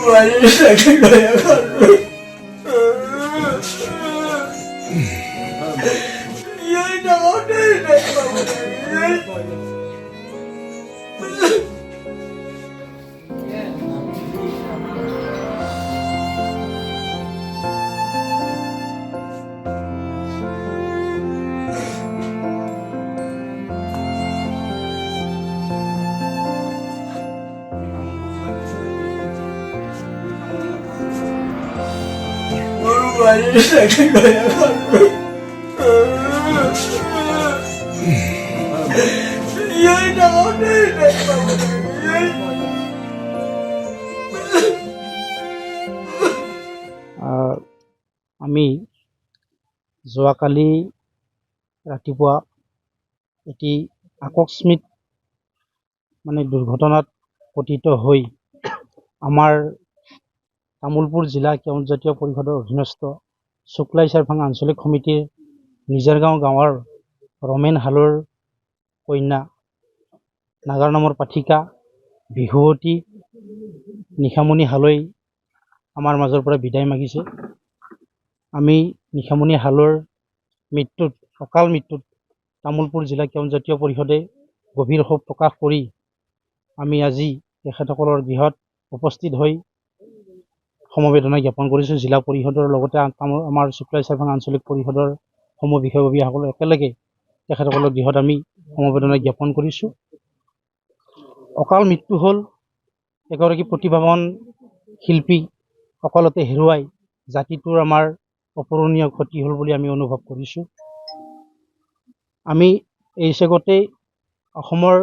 আমি যোৱাকালি ৰাতিপুৱা এটি আকস্মিক দুৰ্ঘটনাত পতিত হৈ আমাৰ তামোলপুৰ জিলা কেওঁট পৰিষদৰ অধীনস্থ শুক্লাই চাৰভাং আঞ্চলিক সমিতিৰ নিজাৰগাঁও গাঁৱৰ ৰমেন হালৈৰ কন্যা নাগাৰ নামৰ পাঠিকা বিহুৱতী নিশামণি হালৈ আমাৰ মাজৰ পৰা বিদায় মাগিছে। আমি নিশামণি হালৈৰ অকাল মৃত্যুত তামোলপুৰ জিলা কেওঁট পৰিষদে গভীৰ শোক প্ৰকাশ কৰি আমি আজি তেখেতসকলৰ গৃহত উপস্থিত হৈ সমবেদনা জ্ঞাপন কৰিছোঁ। জিলা পৰিষদৰ লগতে আমাৰ শুক্লাই চাৰভাং আঞ্চলিক পৰিষদৰ সমূহ বিষয়ববীয়াসকল একেলগে তেখেতসকলৰ গৃহত আমি সমবেদনা জ্ঞাপন কৰিছোঁ। অকাল মৃত্যু হ'ল এগৰাকী প্ৰতিভাৱান শিল্পী অকলতে হেৰুৱাই জাতিটোৰ আমাৰ অপূৰণীয় ক্ষতি হ'ল বুলি আমি অনুভৱ কৰিছোঁ। আমি এই চেগতে অসমৰ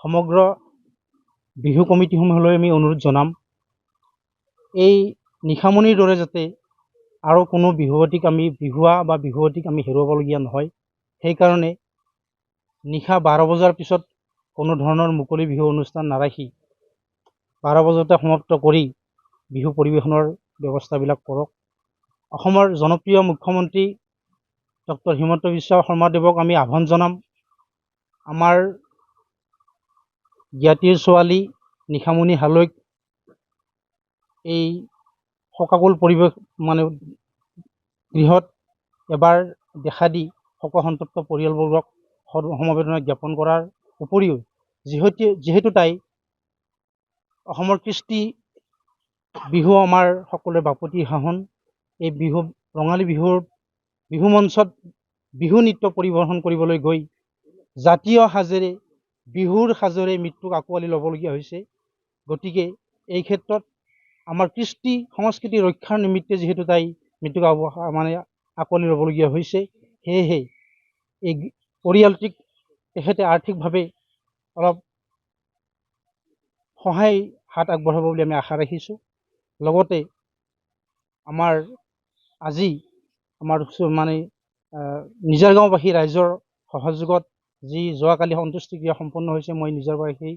সমগ্ৰ বিহু কমিটিসমূহলৈ আমি অনুৰোধ জনাম, এই নিশামণিৰ দৰে যাতে আৰু কোনো বিহুৱতীক আমি হেৰুৱাবলগীয়া নহয়। সেইকাৰণে নিশা 12 বজাৰ পিছত কোনো ধৰণৰ মুকলি বিহু অনুষ্ঠান নাৰাখি 12 বজাতে সমাপ্ত কৰি বিহু পৰিৱেশনৰ ব্যৱস্থাবিলাক কৰক। অসমৰ জনপ্ৰিয় মুখ্যমন্ত্ৰী ডক্টৰ হিমন্ত বিশ্ব শৰ্মাদেৱক আমি আহ্বান জনাম, আমাৰ জ্ঞাতিৰ ছোৱালী নিশামণি হালৈক এই শোকাকুল পৰিৱেশ গৃহত এবাৰ দেখা দি শোকসন্তপ্ত পৰিয়ালবৰ্গক সমবেদনা জ্ঞাপন কৰাৰ উপৰিও যিহেতু তাই অসমৰ কৃষ্টি বিহু আমাৰ সকলোৰে বাপতি সাহোন, এই ৰঙালী বিহু মঞ্চত বিহু নৃত্য পৰিৱেশন কৰিবলৈ গৈ জাতীয় সাজেৰে বিহুৰ সাজেৰে মৃত্যুক আঁকোৱালি ল'বলগীয়া হৈছে। গতিকে এই ক্ষেত্ৰত আমাৰ কৃষ্টি সংস্কৃতি ৰক্ষাৰ নিমিত্তে যিহেতু তাই মৃত্যুক আঁকোৱালি ল'বলগীয়া হৈছে, সেয়েহে এই পৰিয়ালটিক তেখেতে আৰ্থিকভাৱে অলপ সহায় হাত আগবঢ়াব বুলি আমি আশা ৰাখিছোঁ। লগতে আজি আমাৰ নিজাৰগাঁওবাসী ৰাইজৰ সহযোগত যি যোৱাকালি সন্তুষ্টিক্ৰিয়া সম্পন্ন হৈছে, মই নিজাৰগাঁওবাসী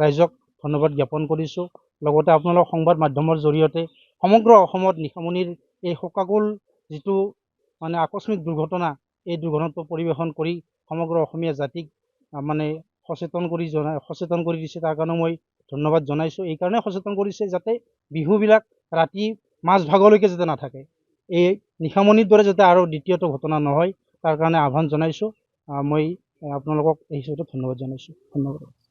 ৰাইজক ধন্যবাদ জ্ঞাপন কৰিছোঁ। লগতে আপোনালোক সংবাদ মাধ্যমৰ জৰিয়তে সমগ্ৰ অসমত নিশামণিৰ এই শোকাকুল যিটো আকস্মিক দুৰ্ঘটনা, এই দুৰ্ঘটনাটো পৰিৱেশন কৰি সমগ্ৰ অসমীয়া জাতিক সচেতন কৰি দিছে। তাৰ কাৰণে মই ধন্যবাদ জনাইছোঁ। এই কাৰণে সচেতন কৰিছে যাতে বিহুবিলাক ৰাতি মাজভাগলৈকে যাতে নাথাকে, এই নিশামণিৰ দৰে যাতে আৰু দ্বিতীয়টো ঘটনা নহয়, তাৰ কাৰণে আহ্বান জনাইছোঁ। মই আপোনালোকক এই হিচাপত ধন্যবাদ জনাইছোঁ। ধন্যবাদ।